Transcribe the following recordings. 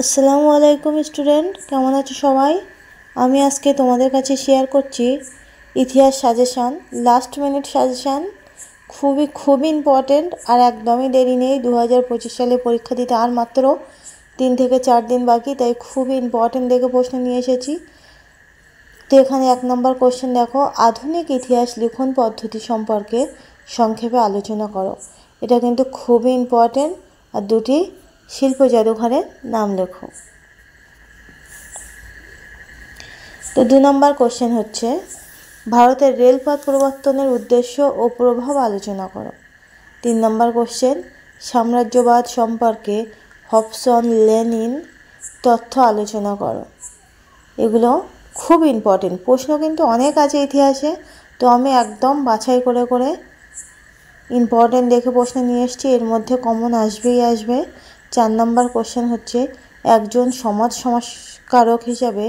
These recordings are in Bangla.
আসসালামু আলাইকুম স্টুডেন্ট, কেমন আছো সবাই? আমি আজকে তোমাদের কাছে শেয়ার করছি ইতিহাস সাজেশান, লাস্ট মিনিট সাজেশান। খুবই ইম্পর্টেন্ট আর একদমই দেরি নেই। 2025 সালে পরীক্ষা দিতে আর মাত্র 3 থেকে 4 দিন বাকি, তাই খুবই ইম্পর্টেন্ট দেখে প্রশ্ন নিয়ে এসেছি। তো এখানে 1 নম্বর কোশ্চেন দেখো, আধুনিক ইতিহাস লিখন পদ্ধতি সম্পর্কে সংক্ষেপে আলোচনা করো। এটা কিন্তু খুবই ইম্পর্টেন্ট। আর দুটি শিল্প জাদুঘরের নাম লেখো। তো 2 নম্বর কোশ্চেন হচ্ছে, ভারতের রেলপথ প্রবর্তনের উদ্দেশ্য ও প্রভাব আলোচনা করো। 3 নম্বর কোশ্চেন, সাম্রাজ্যবাদ সম্পর্কে হবসন লেনিন তথ্য আলোচনা করো। এগুলো খুব ইম্পর্টেন্ট প্রশ্ন, কিন্তু অনেক আছে ইতিহাসে, তো আমি একদম বাছাই করে করে ইম্পর্টেন্ট দেখে প্রশ্ন নিয়ে এসেছি। এর মধ্যে কমন আসবেই আসবে। 4 নম্বর কোশ্চেন হচ্ছে, একজন সমাজ সংস্কারক হিসাবে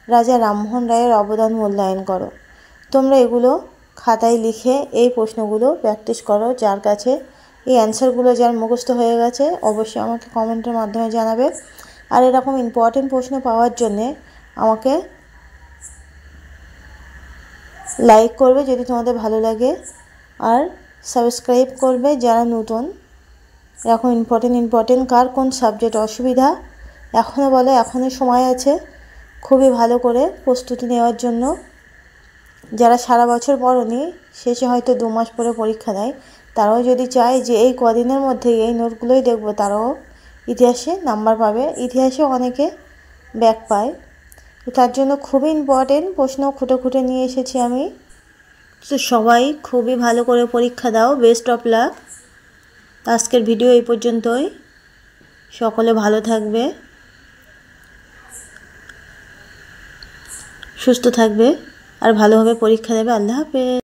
রাজা রামমোহন রায়ের অবদান মূল্যায়ন করো। তোমরা এগুলো খাতায় লিখে এই প্রশ্নগুলো প্র্যাকটিস করো। যার কাছে এই অ্যান্সারগুলো যার মুখস্থ হয়ে গেছে অবশ্যই আমাকে কমেন্টের মাধ্যমে জানাবে। আর এরকম ইম্পর্টেন্ট প্রশ্ন পাওয়ার জন্যে আমাকে লাইক করবে যদি তোমাদের ভালো লাগে, আর সাবস্ক্রাইব করবে যারা নতুন। এরকম ইম্পর্টেন্ট কার কোন সাবজেক্ট অসুবিধা এখনও বলো, এখনও সময় আছে খুবই ভালো করে প্রস্তুতি নেওয়ার জন্য। যারা সারা বছর পড়নি, শেষে হয়তো 2 মাস পরে পরীক্ষা দেয়, তারাও যদি চায় যে এই কদিনের মধ্যে এই নোটগুলোই দেখবো, তারাও ইতিহাসে নাম্বার পাবে। ইতিহাসে অনেকে ব্যাক পায়, তো তার জন্য খুবই ইম্পর্টেন্ট প্রশ্ন খুঁটে নিয়ে এসেছি আমি। তো সবাই খুবই ভালো করে পরীক্ষা দাও। Best of luck. আজকের ভিডিও এই পর্যন্তই। সকলে ভালো থাকবে, সুস্থ থাকবে আর ভালোভাবে পরীক্ষা দেবে। আল্লাহ হাফেজ।